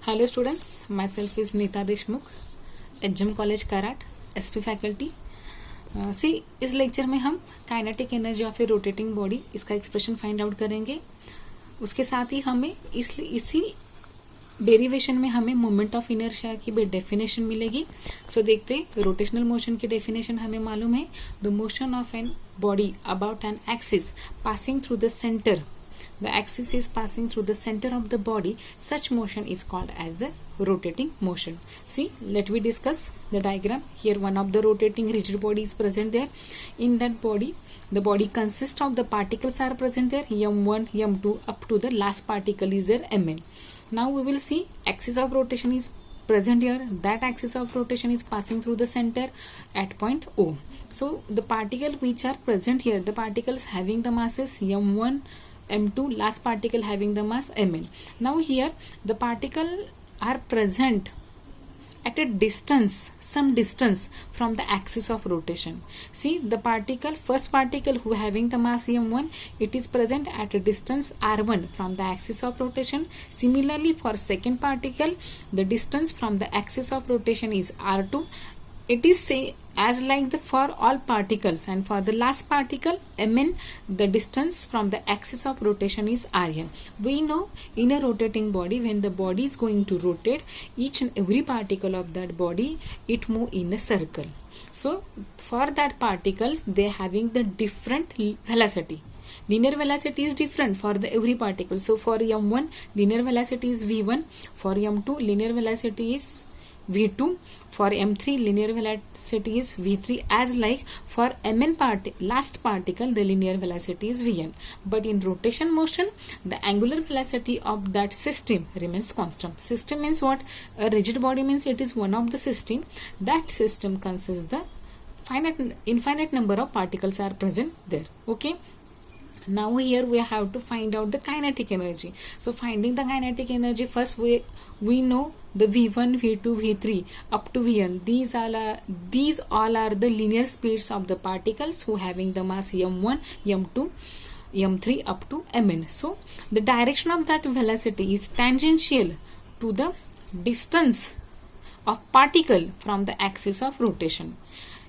Hello students, myself is Neeta Deshmukh, HM College Karat, SP faculty. इस lecture में हम kinetic energy of A rotating body इसका expression find out करेंगे. उसके साथ ही हमें इसी डेरिवेशन में हमें मोमेंट ऑफ इनर्शिया की भी डेफिनेशन मिलेगी. देखते रोटेशनल मोशन की डेफिनेशन हमें मालूम है. The motion of an body about an axis passing through the centre. The axis is passing through the center of the body. Such motion is called as the rotating motion. See, let me discuss the diagram. Here one of the rotating rigid body is present there. In that body, the body consists of the particles are present there. M1, M2 up to the last particle is there, Mn. Now we will see axis of rotation is present here. That axis of rotation is passing through the center at point O. So the particle which are present here, the particles having the masses M1, M2, last particle having the mass Mn. Now here the particle are present at a distance, some distance from the axis of rotation. See the particle, first particle who having the mass M1, it is present at a distance R1 from the axis of rotation. Similarly for second particle, the distance from the axis of rotation is R2. It is say as like the for all particles, and for the last particle Mn, the distance from the axis of rotation is Rn. We know in a rotating body, when the body is going to rotate, each and every particle of that body it move in a circle. So for that particles they having the different velocity. Linear velocity is different for the every particle. So for M1 linear velocity is v1, for M2 linear velocity is v2, for M3 linear velocity is v3, as like for Mn last particle the linear velocity is vn. But in rotation motion the angular velocity of that system remains constant. System means what? A rigid body means it is one of the system. That system consists the infinite number of particles are present there. Okay. Now here we have to find out the kinetic energy. So finding the kinetic energy, first we know the v1, v2, v3 up to vn. These all are the linear speeds of the particles who having the mass m1, m2, m3 up to mn. So the direction of that velocity is tangential to the distance of particle from the axis of rotation.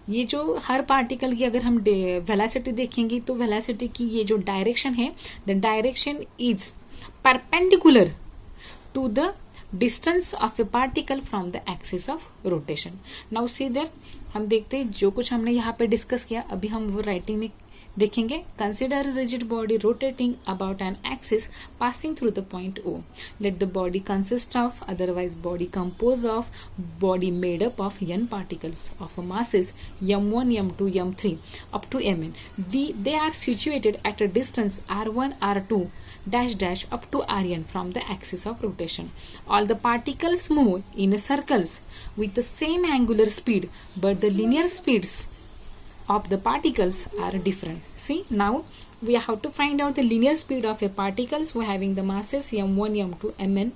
ये जो हर particle की अगर हम velocity देखेंगे तो velocity की ये जो डायरेक्शन है, the direction is perpendicular to the distance of a particle from the axis of rotation. Now see there हम देखते हैं जो कुछ हमने यहाँ पे डिस्कस किया, अभी हम वो राइटिंग में देखेंगे. Consider rigid body rotating about an axis passing through the point O. Let the body consist of, otherwise body compose of, body made up of n particles of masses m1, m2, m3 up to mn. They are situated at a distance r1, r2 dash dash up to rn from the axis of rotation. All the particles move in circles with the same angular speed, but the linear speeds of the particles are different. See, now we have to find out the linear speed of a particles who having the masses m1, m2, mn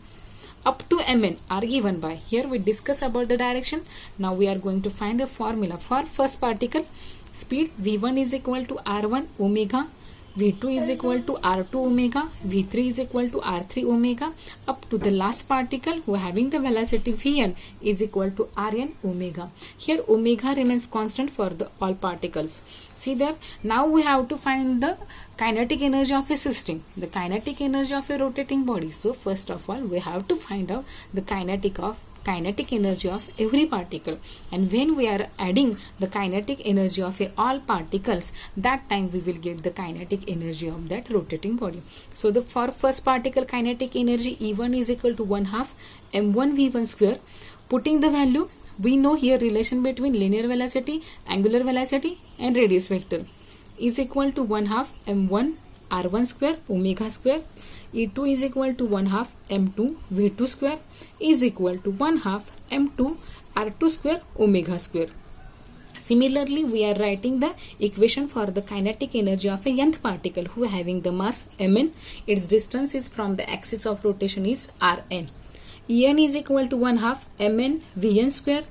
up to mn are given by. Here we discuss about the direction. Now we are going to find a formula for first particle speed. v1 is equal to r1 omega, v2 is equal to r2 omega, v3 is equal to r3 omega up to the last particle who having the velocity vn is equal to rn omega. Here omega remains constant for the all particles. See there, now we have to find the kinetic energy of a system, the kinetic energy of a rotating body. So first of all we have to find out the kinetic energy of every particle, and when we are adding the kinetic energy of all particles, that time we will get the kinetic energy of that rotating body. So the for first particle kinetic energy E1 is equal to 1/2 m1 v1 square. Putting the value, we know here relation between linear velocity, angular velocity and radius vector is equal to 1/2 m1 r1 square omega square. E2 is equal to 1/2 m2 v2 square is equal to 1/2 m2 r2 square omega square. Similarly, we are writing the equation for the kinetic energy of a nth particle who having the mass mn. Its distance is from the axis of rotation is rn. En is equal to 1/2 mn vn square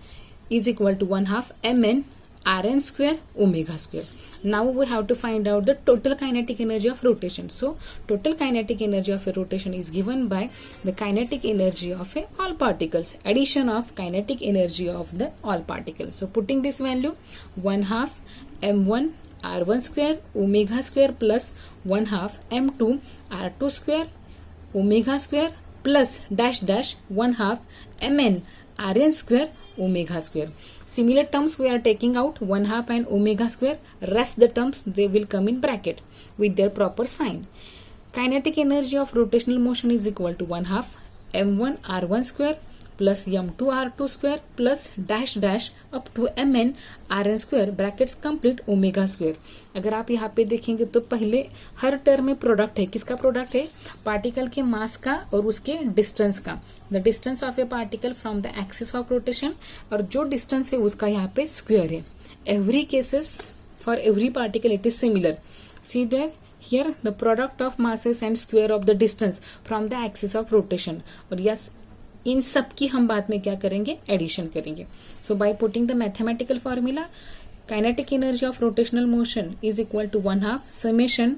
is equal to 1/2 mn Rn square omega square. Now we have to find out the total kinetic energy of rotation. So total kinetic energy of a rotation is given by the kinetic energy of all particles, addition of kinetic energy of the all particles. So putting this value, 1/2 m1 r1 square omega square plus 1/2 m2 r2 square omega square plus dash dash 1/2 mn Rn square omega square. Similar terms we are taking out, 1/2 and omega square. Rest the terms they will come in bracket with their proper sign. Kinetic energy of rotational motion is equal to 1/2 m1 r1 square plus m2 r2 square plus dash dash up to mn Rn square brackets complete omega square. अगर आप यहाँ पे देखेंगे तो पहले हर term में product है. किसका प्रोडक्ट है? पार्टिकल के मास का और उसके डिस्टेंस का. The distance of a particle from the axis of rotation, और जो डिस्टेंस है उसका यहाँ पे स्क्वायर है. Every cases for every particle it is similar. See there here the product of masses and square of the distance from the axis of rotation. और yes, इन सब की हम बाद में क्या करेंगे? एडिशन करेंगे. So by putting the mathematical formula, kinetic energy of rotational motion is equal to 1/2 summation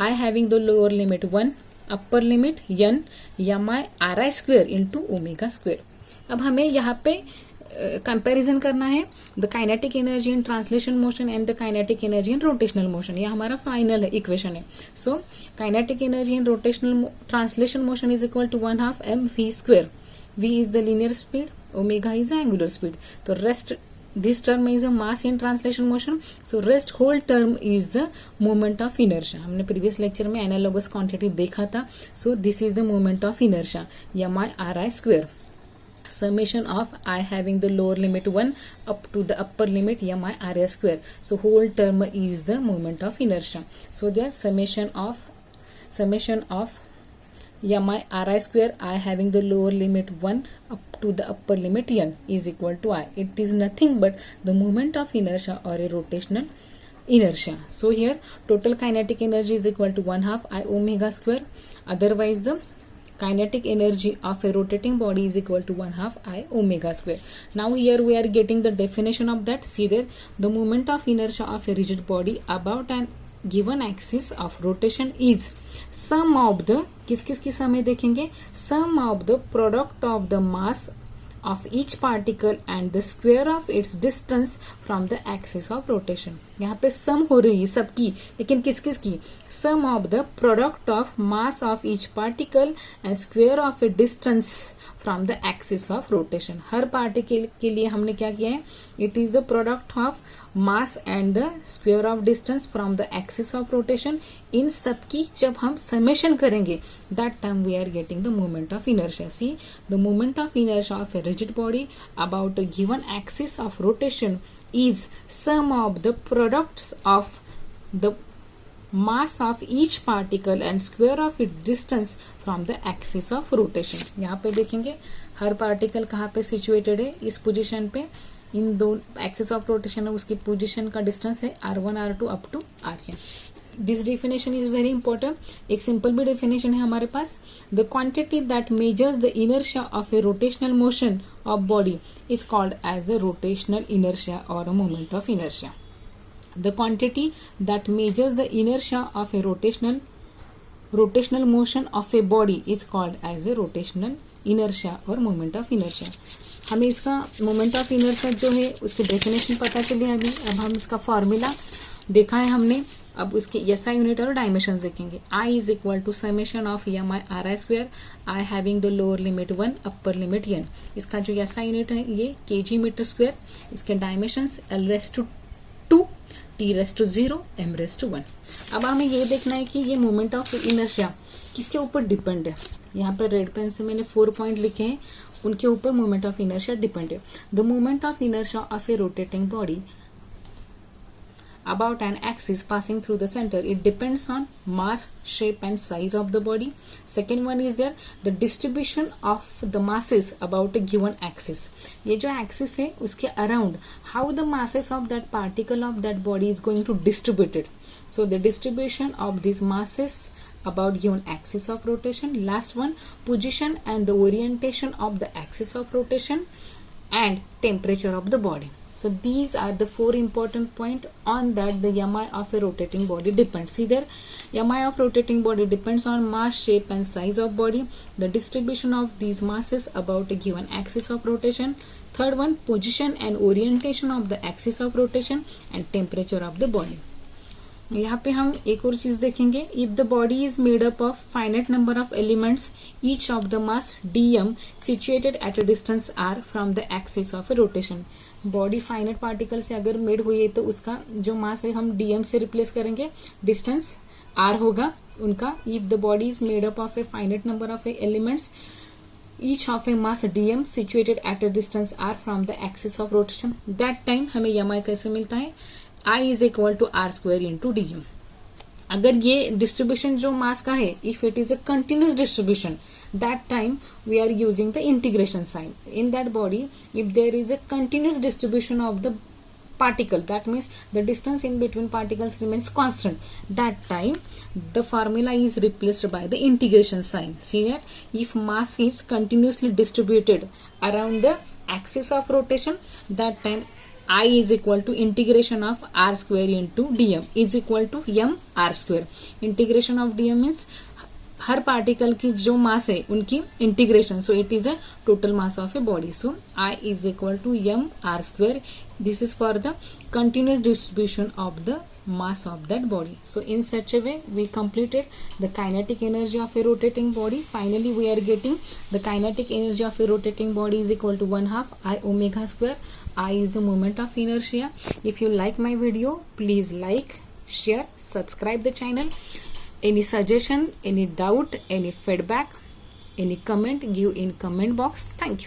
I having the lower limit 1 upper limit n mi ri square into omega square. अब हमें यहाँ पे कंपैरिजन करना है the kinetic energy in translation motion and the kinetic energy in rotational motion. ये हमारा final equation है. So kinetic energy in rotational translation motion is equal to 1/2 mv square. v is the linear speed, omega is angular speed. So rest, this term is a mass in translation motion. So rest whole term is the moment of inertia. हमने previous lecture में analogous quantity देखा था. So this is the moment of inertia, mi ri square. Summation of I having the lower limit 1 up to the upper limit mi ri square. So whole term is the moment of inertia. So the summation of mi ri square I having the lower limit 1 up to the upper limit n is equal to I. It is nothing but the moment of inertia or a rotational inertia. So here total kinetic energy is equal to 1/2 I omega square. Otherwise the kinetic energy of a rotating body is equal to 1/2 I omega square. Now here we are getting the definition of that. See there, the moment of inertia of a rigid body about an given axis of rotation is sum of the, किस किस की सम है देखेंगे, sum of the product of the mass of each particle and the square of its distance from the axis of rotation. यहाँ पे सम हो रही है सबकी, लेकिन किस किस की? sum of the product of mass of each particle and square of a distance from the axis of rotation. Her particle के लिए हमने क्या किया है? It is the product of mass and the square of distance from the axis of rotation. इन सबकी जब हम summation करेंगे, that time we are getting the moment of inertia. See, the moment of inertia of a rigid body about a given axis of rotation is sum of the products of the mass of each particle and square of its distance from the axis of rotation. यहाँ पे देखेंगे हर particle कहाँ पे situated है, इस position पे. इन दो axis of rotation है, उसकी पोजीशन का डिस्टेंस है r1 r2 up to rn. This definition is very important. एक सिंपल भी डेफिनेशन है हमारे पास. The quantity that measures the inertia of a rotational motion of body is called as a rotational inertia और a moment of inertia. The quantity that measures the inertia of a rotational motion of a body is called as a rotational inertia or moment of inertia. हमें इसका moment of inertia जो है उसकी definition पता चली अभी. अब हम इसका फॉर्मूला देखा है हमने. अब उसके SI यूनिट और डायमेंशन देखेंगे. I is equal to summation of mi ri square I having the lower limit 1 upper limit n. इसका जो SI यूनिट है ये kg मीटर स्क्वायर. इसके dimensions L raised to 2 T raised to 0 M raised to 1. अब हमें ये देखना है कि ये मोमेंट ऑफ इनर्शिया किसके ऊपर डिपेंड है. यहाँ पर रेड पेन से मैंने 4 पॉइंट लिखे हैं, उनके ऊपर मोमेंट ऑफ इनर्शिया डिपेंड है. The moment of inertia of A rotating body about an axis passing through the center, it depends on mass, shape and size of the body. Second one is there the distribution of the masses about a given axis. ये जो axis है उसके around how the masses of that particle of that body is going to distribute it. So the distribution of these masses about given axis of rotation. Last one, position and the orientation of the axis of rotation and temperature of the body. So these are the 4 important points on that the MI of a rotating body depends. See there, MI of rotating body depends on mass, shape and size of body, the distribution of these masses about a given axis of rotation. Third one, position and orientation of the axis of rotation and temperature of the body. यहाँ पे हम एक और चीज देखेंगे. If the body is made up of finite number of elements, each of the mass dm situated at a distance r from the axis of A rotation. Body finite particle से अगर made हुई है तो उसका जो mass है हम dm से रिप्लेस करेंगे, डिस्टेंस r होगा उनका. If the body is made up of a finite number of elements, each of a mass dm situated at a distance r from the axis of rotation, that time हमें mi कैसे मिलता है, I is equal to r square into dm. अगर ये distribution जो मास का है, if it is a continuous distribution, that time we are using the integration sign. In that body, if there is a continuous distribution of the particle, that means the distance in between particles remains constant, that time the formula is replaced by the integration sign. See that if mass is continuously distributed around the axis of rotation, that time I is equal to integration of r square into dm is equal to m r square. Integration of dm means हर particle की जो mass है उनकी integration. So it is a total mass of a body. So I is equal to M R square. This is for the continuous distribution of the mass of that body. So in such a way we completed the kinetic energy of a rotating body. Finally we are getting the kinetic energy of a rotating body is equal to 1/2 I omega square. I is the moment of inertia. If you like my video, please like, share, subscribe the channel. Any suggestion, any doubt, any feedback, any comment, give in comment box. Thank you.